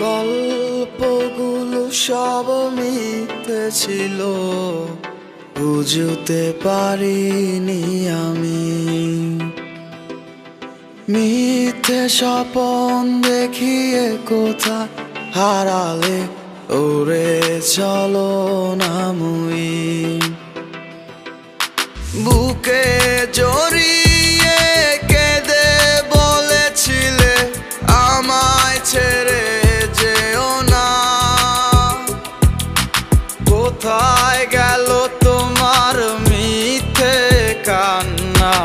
গল্পগুলো সব মিথ্যে ছিল, বুঝতে পারিনি আমি। মিথ্যে স্বপন দেখিয়ে কোথা হারালে ওরে চলো না মুই। বুকে জড়িয়ে কেঁদে বলেছিলে আমায় ছেড়ে যেও না। কোথায় গেল তোমার মিথ্যে কান্না,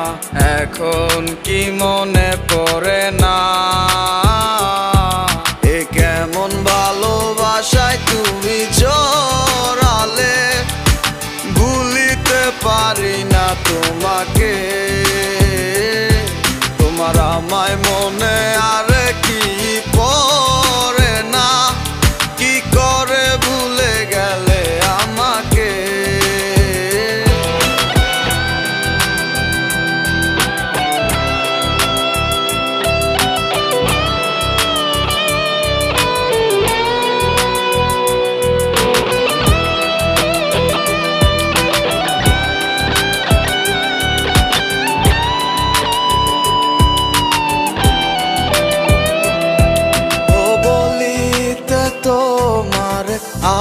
এখন কি মনে পড়ে না? এ কেমন ভালোবাসায় তুমি জড়ালে, ভুলিতে পারি না তোমাকে। তোমার আমায় মনে আর কি পড়ে না, কি করে ভুলে গেলে আমাকে।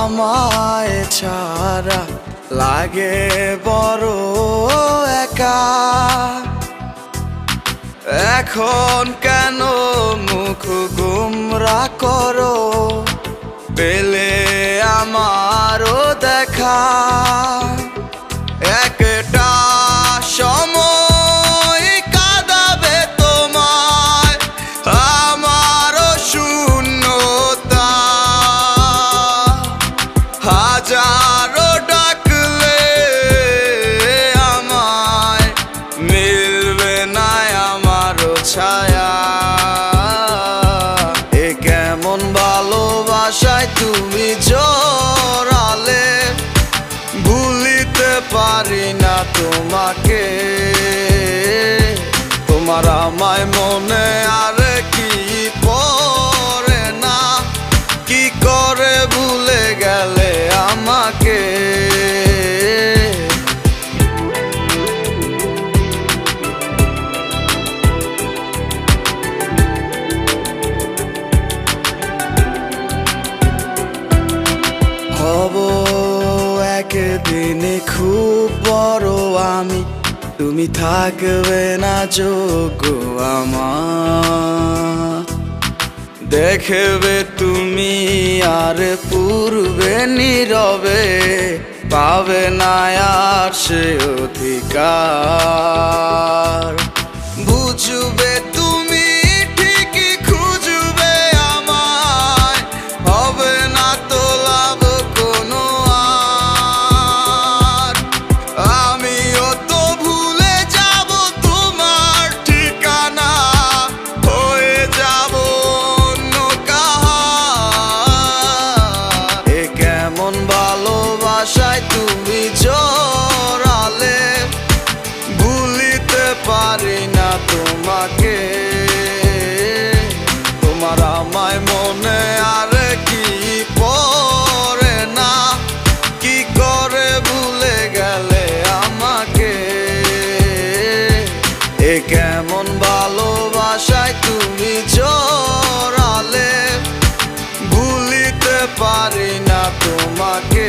আমায় ছাড়া লাগে বড় একা, এখন কেন মুখ গুমরা করো, পেলে আমারও দেখা। একটা সময় কাঁদাবে তোমায় আমারও শূন্যতা, হাজারো ডাকলে আমায় মিলবে না আমারও ছায়া। এ কেমন ভালোবাসায় তুমি জড়ালে, ভুলিতে পারি না তোমাকে। তোমার আমায় মনে আর কি পড়ে না, কি করে ভুলে গেলে আমাকে। হব একদিন খুব বড় আমি, তুমি থাকবে না যোগ্য আমার। দেখবে তুমি আর পূর্বে নীরবে, পাবে না আর সে অধিকার। বুঝবে তুমি ঠিকই খুঁজবে আমায়, হবে না তো লাভ কোনো আর। আমিও তো ভুলে যাব তোমার ঠিকানা, হয়ে যাব অন্য কাহার। এ কেমন ভালোবাসায় তুমি জড়ালে, ভুলিতে পারি না তোমাকে। তোমার আমায় মনে আর কি পড়ে না, কি করে ভুলে গেলে আমাকে। এ কেমন ভালোবাসায় তুমি জড়ালে, ভুলিতে পারি না তোমাকে।